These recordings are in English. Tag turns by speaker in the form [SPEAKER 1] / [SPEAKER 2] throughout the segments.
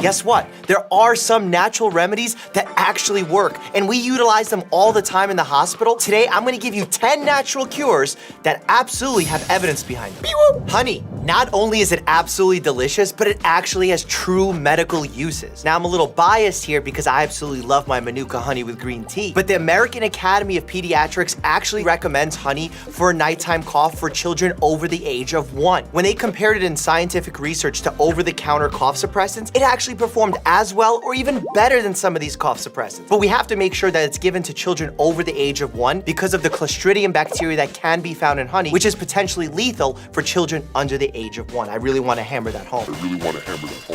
[SPEAKER 1] Guess what? There are some natural remedies that actually work, and we utilize them all the time in the hospital. Today, I'm gonna give you 10 natural cures that absolutely have evidence behind them. Honey, not only is it absolutely delicious, but it actually has true medical uses. Now, I'm a little biased here because I absolutely love my Manuka honey with green tea, but the American Academy of Pediatrics actually recommends honey for a nighttime cough for children over the age of 1. When they compared it in scientific research to over-the-counter cough suppressants, it actually performed as well or even better than some of these cough suppressants. But we have to make sure that it's given to children over the age of 1 because of the Clostridium bacteria that can be found in honey, which is potentially lethal for children under the age of 1. I really want to hammer that home.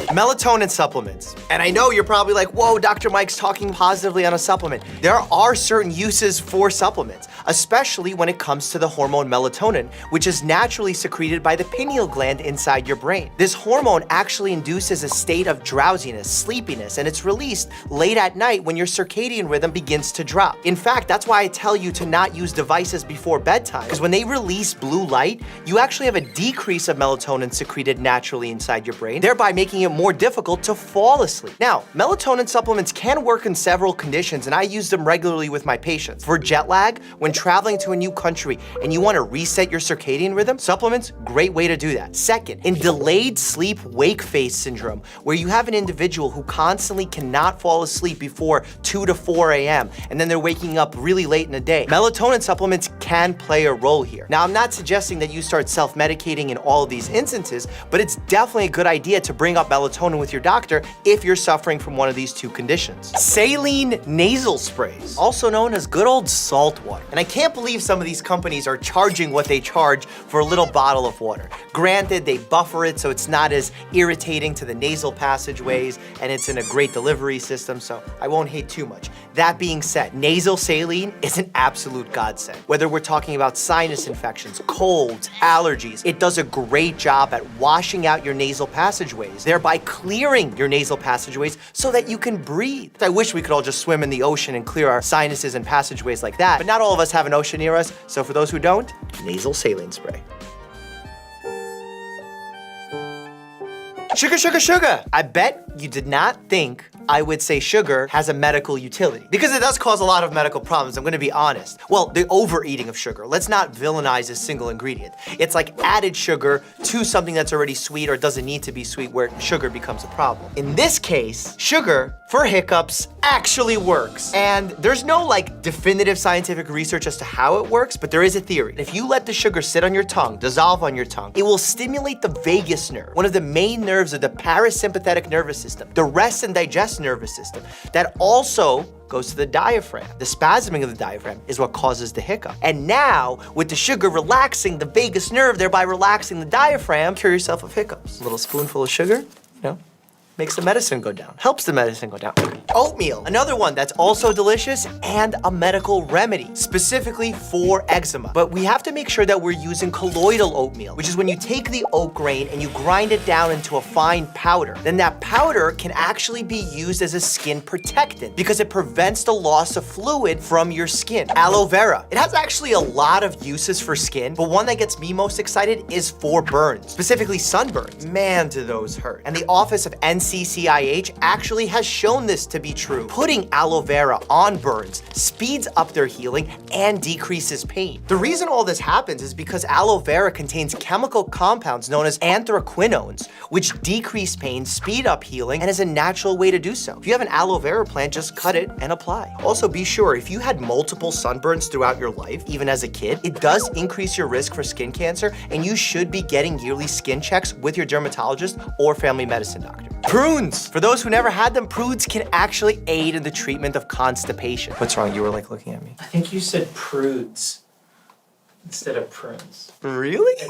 [SPEAKER 1] Melatonin supplements. And I know you're probably like, whoa, Dr. Mike's talking positively on a supplement. There are certain uses for supplements, especially when it comes to the hormone melatonin, which is naturally secreted by the pineal gland inside your brain. This hormone actually induces a state of drowsiness, sleepiness, and it's released late at night when your circadian rhythm begins to drop. In fact, that's why I tell you to not use devices before bedtime, because when they release blue light, you actually have a decrease of melatonin secreted naturally inside your brain, thereby making it more difficult to fall asleep. Now, melatonin supplements can work in several conditions, and I use them regularly with my patients. For jet lag, when traveling to a new country and you want to reset your circadian rhythm, supplements, great way to do that. Second, in delayed sleep wake phase syndrome, where you have an individual who constantly cannot fall asleep before 2 to 4 a.m., and then they're waking up really late in the day. Melatonin supplements can play a role here. Now, I'm not suggesting that you start self-medicating in all of these instances, but it's definitely a good idea to bring up melatonin with your doctor if you're suffering from one of these two conditions. Saline nasal sprays, also known as good old salt water. And I can't believe some of these companies are charging what they charge for a little bottle of water. Granted, they buffer it so it's not as irritating to the nasal passageways, and it's in a great delivery system, so I won't hate too much. That being said, nasal saline is an absolute godsend. Whether we're talking about sinus infections, colds, allergies, it does a great job at washing out your nasal passageways, thereby clearing your nasal passageways so that you can breathe. I wish we could all just swim in the ocean and clear our sinuses and passageways like that, but not all of us have an ocean near us, so for those who don't, nasal saline spray. Sugar, sugar, sugar. I bet you did not think I would say sugar has a medical utility, because it does cause a lot of medical problems, I'm gonna be honest. Well, the overeating of sugar. Let's not villainize a single ingredient. It's like added sugar to something that's already sweet or doesn't need to be sweet, where sugar becomes a problem. In this case, sugar for hiccups actually works. And there's no like definitive scientific research as to how it works, but there is a theory. If you let the sugar sit on your tongue, dissolve on your tongue, it will stimulate the vagus nerve, one of the main nerves of the parasympathetic nervous system, the rest and digest nervous system, that also goes to the diaphragm. The spasming of the diaphragm is what causes the hiccup. And now, with the sugar relaxing the vagus nerve, thereby relaxing the diaphragm, cure yourself of hiccups. A little spoonful of sugar, makes the medicine go down, helps the medicine go down. Oatmeal, another one that's also delicious and a medical remedy, specifically for eczema. But we have to make sure that we're using colloidal oatmeal, which is when you take the oat grain and you grind it down into a fine powder. Then that powder can actually be used as a skin protectant because it prevents the loss of fluid from your skin. Aloe vera. It has actually a lot of uses for skin, but one that gets me most excited is for burns, specifically sunburns. Man, do those hurt. And the Office of NCCIH actually has shown this to be true. Putting aloe vera on burns speeds up their healing and decreases pain. The reason all this happens is because aloe vera contains chemical compounds known as anthraquinones, which decrease pain, speed up healing, and is a natural way to do so. If you have an aloe vera plant, just cut it and apply. Also, be sure, if you had multiple sunburns throughout your life, even as a kid, it does increase your risk for skin cancer, and you should be getting yearly skin checks with your dermatologist or family medicine doctor. Prunes. For those who never had them, prunes can actually aid in the treatment of constipation. What's wrong? You were like looking at me.
[SPEAKER 2] I think you said prudes instead of prunes.
[SPEAKER 1] Really?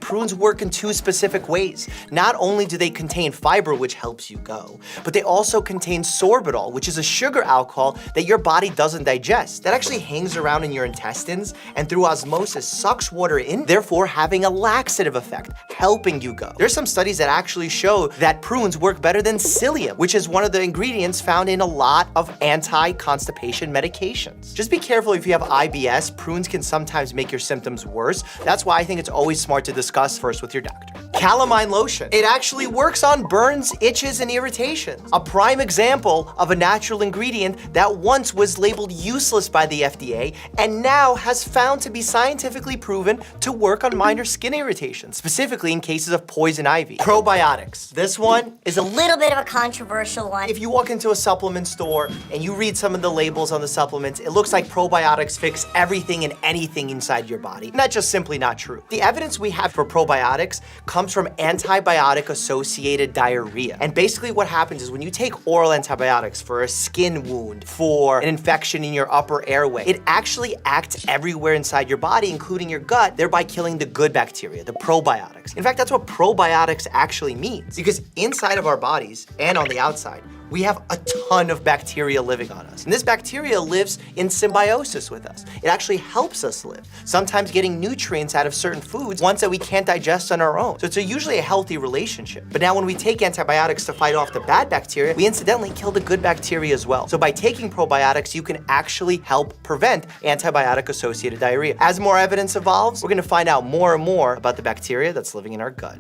[SPEAKER 1] Prunes work in two specific ways. Not only do they contain fiber, which helps you go, but they also contain sorbitol, which is a sugar alcohol that your body doesn't digest. That actually hangs around in your intestines and through osmosis sucks water in, therefore having a laxative effect, helping you go. There's some studies that actually show that prunes work better than psyllium, which is one of the ingredients found in a lot of anti-constipation medications. Just be careful if you have IBS. Prunes can sometimes make your symptoms worse. That's why I think it's always smart to discuss first with your doctor. Calamine lotion. It actually works on burns, itches, and irritations. A prime example of a natural ingredient that once was labeled useless by the FDA and now has found to be scientifically proven to work on minor skin irritations, specifically in cases of poison ivy. Probiotics. This one is a
[SPEAKER 3] Little bit of a controversial one.
[SPEAKER 1] If you walk into a supplement store and you read some of the labels on the supplements, it looks like probiotics fix everything and anything inside your body. And that's just simply not true. The evidence we have for probiotics comes from antibiotic-associated diarrhea. And basically what happens is when you take oral antibiotics for a skin wound, for an infection in your upper airway, it actually acts everywhere inside your body, including your gut, thereby killing the good bacteria, the probiotics. In fact, that's what probiotics actually means, because inside of our bodies and on the outside, we have a ton of bacteria living on us. And this bacteria lives in symbiosis with us. It actually helps us live, sometimes getting nutrients out of certain foods, ones that we can't digest on our own. So it's usually a healthy relationship. But now when we take antibiotics to fight off the bad bacteria, we incidentally kill the good bacteria as well. So by taking probiotics, you can actually help prevent antibiotic-associated diarrhea. As more evidence evolves, we're gonna find out more and more about the bacteria that's living in our gut.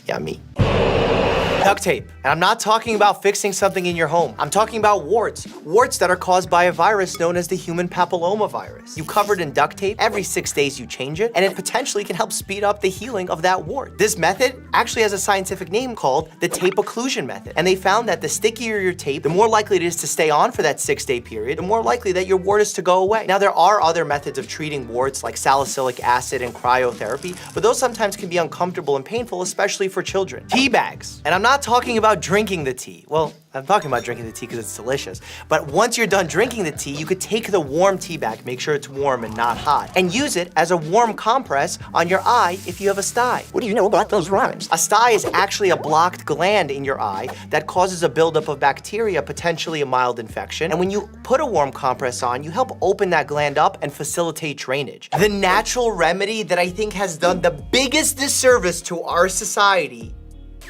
[SPEAKER 1] Yeah, me. Duct tape. And I'm not talking about fixing something in your home. I'm talking about warts. Warts that are caused by a virus known as the human papilloma virus. You cover it in duct tape, every 6 days you change it, and it potentially can help speed up the healing of that wart. This method actually has a scientific name called the tape occlusion method. And they found that the stickier your tape, the more likely it is to stay on for that 6-day period, the more likely that your wart is to go away. Now, there are other methods of treating warts like salicylic acid and cryotherapy, but those sometimes can be uncomfortable and painful, especially for children. Tea bags. And I'm not talking about drinking the tea. Well, I'm talking about drinking the tea because it's delicious. But once you're done drinking the tea, you could take the warm tea bag, make sure it's warm and not hot, and use it as a warm compress on your eye if you have a sty. What do you know about those rhymes? A sty is actually a blocked gland in your eye that causes a buildup of bacteria, potentially a mild infection. And when you put a warm compress on, you help open that gland up and facilitate drainage. The natural remedy that I think has done the biggest disservice to our society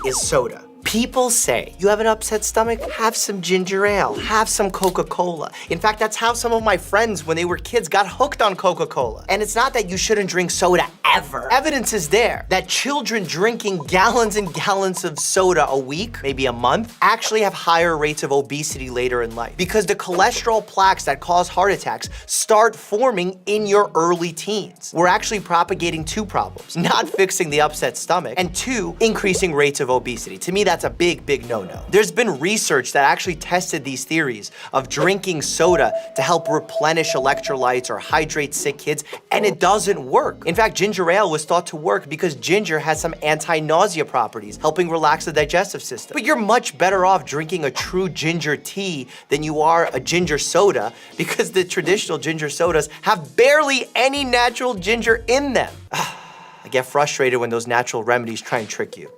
[SPEAKER 1] is soda. People say, you have an upset stomach? Have some ginger ale, have some Coca-Cola. In fact, that's how some of my friends, when they were kids, got hooked on Coca-Cola. And it's not that you shouldn't drink soda ever. Evidence is there that children drinking gallons and gallons of soda a week, maybe a month, actually have higher rates of obesity later in life. Because the cholesterol plaques that cause heart attacks start forming in your early teens. We're actually propagating two problems: not fixing the upset stomach, and two, increasing rates of obesity. To me, that's a big, big no-no. There's been research that actually tested these theories of drinking soda to help replenish electrolytes or hydrate sick kids, and it doesn't work. In fact, ginger ale was thought to work because ginger has some anti-nausea properties, helping relax the digestive system. But you're much better off drinking a true ginger tea than you are a ginger soda, because the traditional ginger sodas have barely any natural ginger in them. I get frustrated when those natural remedies try and trick you.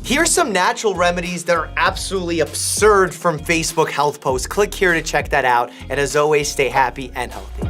[SPEAKER 1] Here's some natural remedies that are absolutely absurd from Facebook health posts. Click here to check that out. And as always, stay happy and healthy.